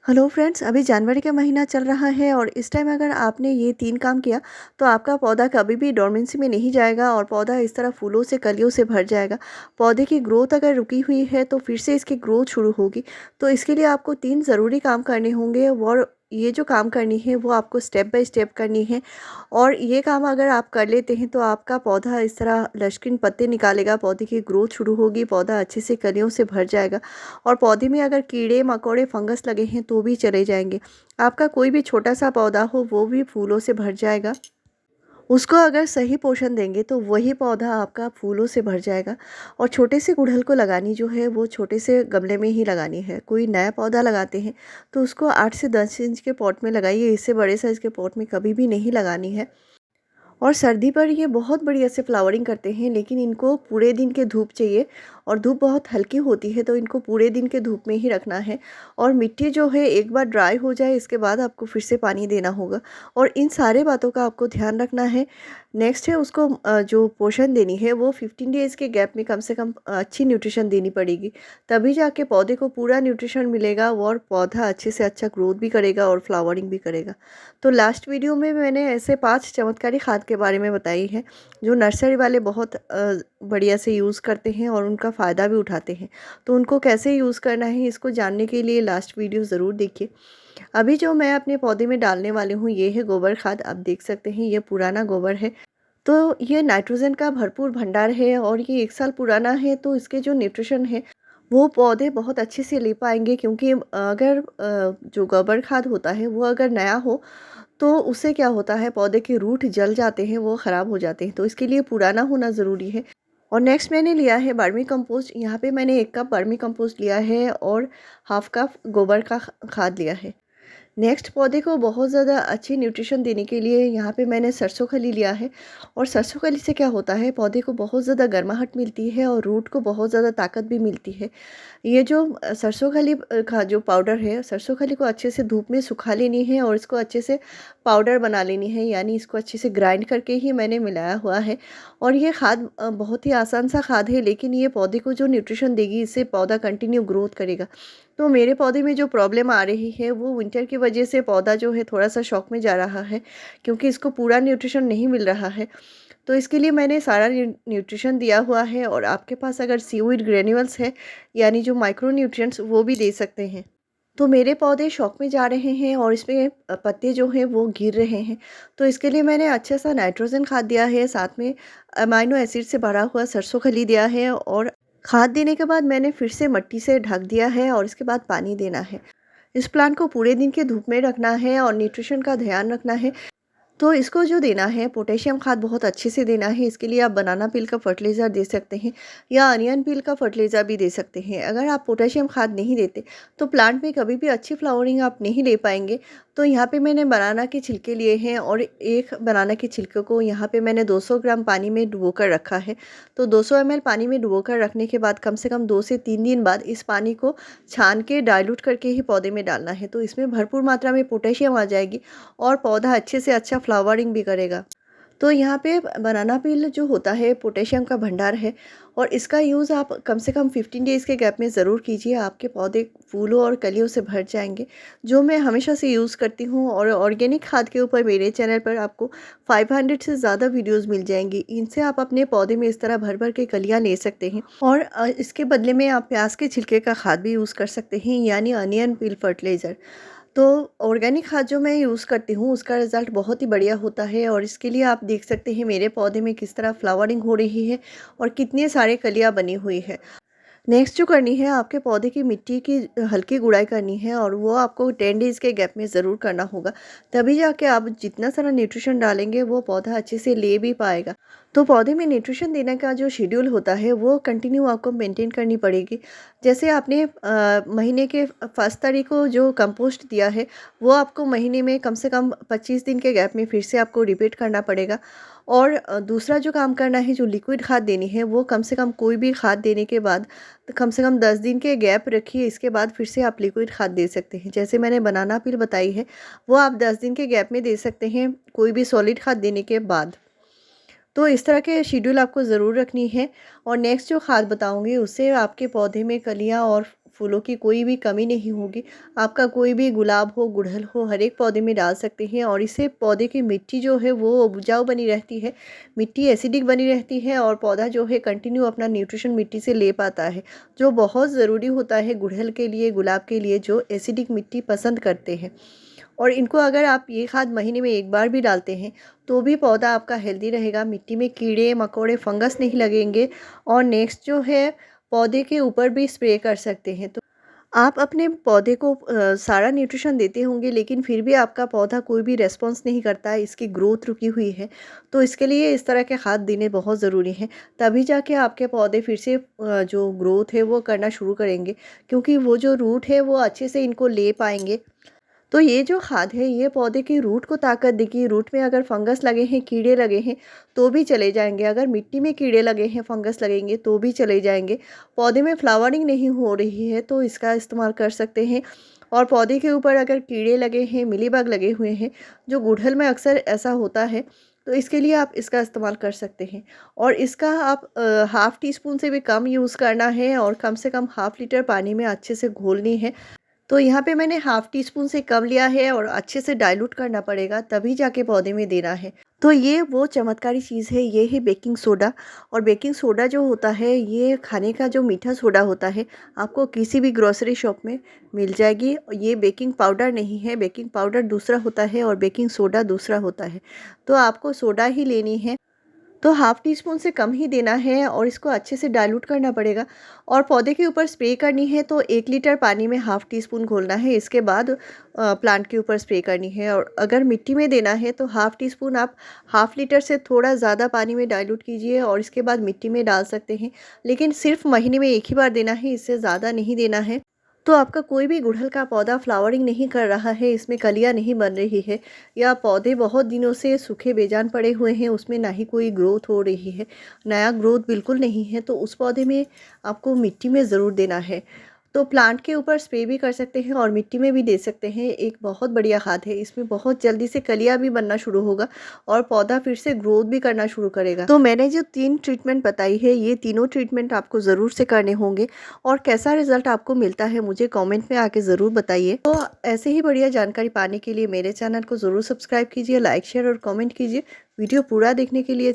Hello friends, अभी जनवरी का महीना चल रहा है और इस टाइम अगर आपने ये 3 काम किया तो आपका पौधा कभी भी डोरमेंसी में नहीं जाएगा और पौधा इस तरह फूलों से कलियों से भर जाएगा। पौधे की ग्रोथ अगर रुकी हुई है तो फिर से इसकी ग्रोथ शुरू होगी। तो इसके लिए आपको 3 ज़रूरी काम करने होंगे और ये जो काम करनी है वो आपको स्टेप बाय स्टेप करनी है। और ये काम अगर आप कर लेते हैं तो आपका पौधा इस तरह लश्कीन पत्ते निकालेगा, पौधे की ग्रोथ शुरू होगी, पौधा अच्छे से कलियों से भर जाएगा। और पौधे में अगर कीड़े मकोड़े फंगस लगे हैं तो भी चले जाएंगे। आपका कोई भी छोटा सा पौधा हो वो भी फूलों से भर जाएगा। उसको अगर सही पोषण देंगे तो वही पौधा आपका फूलों से भर जाएगा। और छोटे से गुड़हल को लगानी जो है वो छोटे से गमले में ही लगानी है। कोई नया पौधा लगाते हैं तो उसको 8 से 10 इंच के पॉट में लगाइए, इससे बड़े साइज़ के पॉट में कभी भी नहीं लगानी है। और सर्दी पर ये बहुत बढ़िया से फ्लावरिंग करते हैं, लेकिन इनको पूरे दिन के धूप चाहिए और धूप बहुत हल्की होती है तो इनको पूरे दिन के धूप में ही रखना है। और मिट्टी जो है एक बार ड्राई हो जाए इसके बाद आपको फिर से पानी देना होगा और इन सारे बातों का आपको ध्यान रखना है। नेक्स्ट है उसको जो पोषण देनी है वो 15 डेज़ के गैप में कम से कम अच्छी न्यूट्रिशन देनी पड़ेगी। तभी जाके पौधे को पूरा न्यूट्रिशन मिलेगा और पौधा अच्छे से अच्छा ग्रोथ भी करेगा और फ्लावरिंग भी करेगा। तो लास्ट वीडियो में मैंने ऐसे 5 चमत्कारी खाद के बारे में बताई है जो नर्सरी वाले बहुत बढ़िया से यूज़ करते हैं और उनका फ़ायदा भी उठाते हैं। तो उनको कैसे यूज़ करना है इसको जानने के लिए लास्ट वीडियो ज़रूर देखिए। अभी जो मैं अपने पौधे में डालने वाली हूँ ये है गोबर खाद। आप देख सकते हैं ये पुराना गोबर है। तो ये नाइट्रोजन का भरपूर भंडार है और ये 1 साल पुराना है तो इसके जो न्यूट्रिशन है वो पौधे बहुत अच्छे से ले पाएंगे। क्योंकि अगर जो गोबर खाद होता है वो अगर नया हो तो उससे क्या होता है पौधे के रूट जल जाते हैं, वो ख़राब हो जाते हैं। तो इसके लिए पुराना होना ज़रूरी है। और नेक्स्ट मैंने लिया है वर्मी कंपोस्ट। यहाँ पे मैंने 1 कप वर्मी कंपोस्ट लिया है और हाफ कप गोबर का खाद लिया है। नेक्स्ट पौधे को बहुत ज़्यादा अच्छी न्यूट्रिशन देने के लिए यहाँ पे मैंने सरसों खली लिया है। और सरसों खली से क्या होता है पौधे को बहुत ज़्यादा गर्माहट मिलती है और रूट को बहुत ज़्यादा ताकत भी मिलती है। ये जो सरसों खली का जो पाउडर है, सरसों खली को अच्छे से धूप में सुखा लेनी है और इसको अच्छे से पाउडर बना लेनी है, यानी इसको अच्छे से ग्राइंड करके ही मैंने मिलाया हुआ है। और ये खाद बहुत ही आसान सा खाद है, लेकिन ये पौधे को जो न्यूट्रिशन देगी इससे पौधा कंटिन्यू ग्रोथ करेगा। तो मेरे पौधे में जो प्रॉब्लम आ रही है वो विंटर की वजह से पौधा जो है थोड़ा सा शॉक में जा रहा है, क्योंकि इसको पूरा न्यूट्रिशन नहीं मिल रहा है। तो इसके लिए मैंने सारा न्यूट्रिशन दिया हुआ है। और आपके पास अगर सीवीड ग्रेन्यूल्स है यानी जो माइक्रो न्यूट्रिएंट्स वो भी दे सकते हैं। तो मेरे पौधे शौक में जा रहे हैं और इसमें पत्ते जो हैं वो गिर रहे हैं। तो इसके लिए मैंने अच्छा सा नाइट्रोजन खाद दिया है, साथ में अमाइनो एसिड से भरा हुआ सरसों खली दिया है। और खाद देने के बाद मैंने फिर से मिट्टी से ढक दिया है और इसके बाद पानी देना है। इस प्लांट को पूरे दिन के धूप में रखना है और न्यूट्रिशन का ध्यान रखना है। तो इसको जो देना है पोटेशियम खाद बहुत अच्छे से देना है। इसके लिए आप बनाना पील का फर्टिलाइज़र दे सकते हैं या अनियन पील का फर्टिलाइज़र भी दे सकते हैं। अगर आप पोटेशियम खाद नहीं देते तो प्लांट में कभी भी अच्छी फ्लावरिंग आप नहीं ले पाएंगे। तो यहाँ पे मैंने बनाना के छिलके लिए हैं और एक बनाना के छिलके को यहाँ पे मैंने 200 ग्राम पानी में डुबो कर रखा है। तो 200 ml पानी में डुबो कर रखने के बाद कम से कम 2 से 3 दिन बाद इस पानी को छान के डाइल्यूट करके ही पौधे में डालना है। तो इसमें भरपूर मात्रा में पोटेशियम आ जाएगी और पौधा अच्छे से अच्छा फ्लावरिंग भी करेगा। तो यहाँ पे बनाना पील जो होता है पोटेशियम का भंडार है और इसका यूज़ आप कम से कम 15 डेज़ के गैप में ज़रूर कीजिए। आपके पौधे फूलों और कलियों से भर जाएंगे, जो मैं हमेशा से यूज़ करती हूँ। और ऑर्गेनिक खाद के ऊपर मेरे चैनल पर आपको 500 से ज़्यादा वीडियोस मिल जाएंगी। इनसे आप अपने पौधे में इस तरह भर भर के कलियाँ ले सकते हैं। और इसके बदले में आप प्याज के छिलके का खाद भी यूज़ कर सकते हैं, यानी अनियन पील फर्टिलाइज़र। तो ऑर्गेनिक खाद जो मैं यूज़ करती हूँ उसका रिज़ल्ट बहुत ही बढ़िया होता है। और इसके लिए आप देख सकते हैं मेरे पौधे में किस तरह फ्लावरिंग हो रही है और कितने सारे कलियाँ बनी हुई है। नेक्स्ट जो करनी है आपके पौधे की मिट्टी की हल्की गुड़ाई करनी है और वो आपको 10 डेज़ के गैप में ज़रूर करना होगा। तभी जाके आप जितना सारा न्यूट्रिशन डालेंगे वो पौधा अच्छे से ले भी पाएगा। तो पौधे में न्यूट्रिशन देने का जो शेड्यूल होता है वो कंटिन्यू आपको मेंटेन करनी पड़ेगी। जैसे आपने महीने के फर्स्ट तारीख को जो कंपोस्ट दिया है वो आपको महीने में कम से कम 25 दिन के गैप में फिर से आपको रिपीट करना पड़ेगा। और दूसरा जो काम करना है जो लिक्विड खाद देनी है वो कम से कम कोई भी खाद देने के बाद तो कम से कम 10 दिन के गैप रखिए। इसके बाद फिर से आप लिक्विड खाद दे सकते हैं। जैसे मैंने बनाना पील बताई है वो आप 10 दिन के गैप में दे सकते हैं कोई भी सॉलिड खाद देने के बाद। तो इस तरह के शेड्यूल आपको ज़रूर रखनी है। और नेक्स्ट जो खाद बताऊंगी उससे आपके पौधे में कलियां और फूलों की कोई भी कमी नहीं होगी। आपका कोई भी गुलाब हो, गुड़हल हो, हर एक पौधे में डाल सकते हैं और इससे पौधे की मिट्टी जो है वो उपजाऊ बनी रहती है, मिट्टी एसिडिक बनी रहती है और पौधा जो है कंटिन्यू अपना न्यूट्रिशन मिट्टी से ले पाता है, जो बहुत ज़रूरी होता है गुड़हल के लिए, गुलाब के लिए, जो एसिडिक मिट्टी पसंद करते हैं। और इनको अगर आप ये खाद महीने में एक बार भी डालते हैं तो भी पौधा आपका हेल्दी रहेगा, मिट्टी में कीड़े मकोड़े फंगस नहीं लगेंगे। और नेक्स्ट जो है, पौधे के ऊपर भी स्प्रे कर सकते हैं। तो आप अपने पौधे को सारा न्यूट्रिशन देते होंगे लेकिन फिर भी आपका पौधा कोई भी रेस्पॉन्स नहीं करता है, इसकी ग्रोथ रुकी हुई है, तो इसके लिए इस तरह के खाद देने बहुत ज़रूरी हैं। तभी जाके आपके पौधे फिर से जो ग्रोथ है वो करना शुरू करेंगे, क्योंकि वो जो रूट है वो अच्छे से इनको ले पाएंगे। तो ये जो खाद है ये पौधे की रूट को ताकत देगी। रूट में अगर फंगस लगे हैं, कीड़े लगे हैं तो भी चले जाएंगे। अगर मिट्टी में कीड़े लगे हैं, फंगस लगेंगे तो भी चले जाएंगे। पौधे में फ्लावरिंग नहीं हो रही है तो इसका इस्तेमाल कर सकते हैं। और पौधे के ऊपर अगर कीड़े लगे हैं, मिलीबग लगे हुए हैं, जो गुड़हल में अक्सर ऐसा होता है, तो इसके लिए आप इसका इस्तेमाल कर सकते हैं। और इसका आप हाफ़ टी स्पून से भी कम यूज़ करना है और कम से कम हाफ़ लीटर पानी में अच्छे से घोलनी है। तो यहाँ पे मैंने हाफ़ टी स्पून से कम लिया है और अच्छे से डाइल्यूट करना पड़ेगा, तभी जाके पौधे में देना है। तो ये वो चमत्कारी चीज़ है, ये है बेकिंग सोडा। और बेकिंग सोडा जो होता है ये खाने का जो मीठा सोडा होता है, आपको किसी भी ग्रोसरी शॉप में मिल जाएगी। ये बेकिंग पाउडर नहीं है, बेकिंग पाउडर दूसरा होता है और बेकिंग सोडा दूसरा होता है। तो आपको सोडा ही लेनी है, तो हाफ़ टी स्पून से कम ही देना है और इसको अच्छे से डाइल्यूट करना पड़ेगा। और पौधे के ऊपर स्प्रे करनी है तो 1 लीटर पानी में हाफ़ टी स्पून घोलना है, इसके बाद प्लांट के ऊपर स्प्रे करनी है। और अगर मिट्टी में देना है तो हाफ़ टी स्पून आप हाफ़ लीटर से थोड़ा ज़्यादा पानी में डाइल्यूट कीजिए और इसके बाद मिट्टी में डाल सकते हैं। लेकिन सिर्फ महीने में 1 ही बार देना है, इससे ज़्यादा नहीं देना है। तो आपका कोई भी गुड़हल का पौधा फ्लावरिंग नहीं कर रहा है, इसमें कलियाँ नहीं बन रही है, या पौधे बहुत दिनों से सूखे बेजान पड़े हुए हैं, उसमें ना ही कोई ग्रोथ हो रही है, नया ग्रोथ बिल्कुल नहीं है, तो उस पौधे में आपको मिट्टी में ज़रूर देना है। तो प्लांट के ऊपर स्प्रे भी कर सकते हैं और मिट्टी में भी दे सकते हैं। एक बहुत बढ़िया खाद है, इसमें बहुत जल्दी से कलियाँ भी बनना शुरू होगा और पौधा फिर से ग्रोथ भी करना शुरू करेगा। तो मैंने जो 3 ट्रीटमेंट बताई है, ये तीनों ट्रीटमेंट आपको ज़रूर से करने होंगे और कैसा रिज़ल्ट आपको मिलता है मुझे कमेंट में आके ज़रूर बताइए। तो ऐसे ही बढ़िया जानकारी पाने के लिए मेरे चैनल को ज़रूर सब्सक्राइब कीजिए, लाइक शेयर और कमेंट कीजिए। वीडियो पूरा देखने के लिए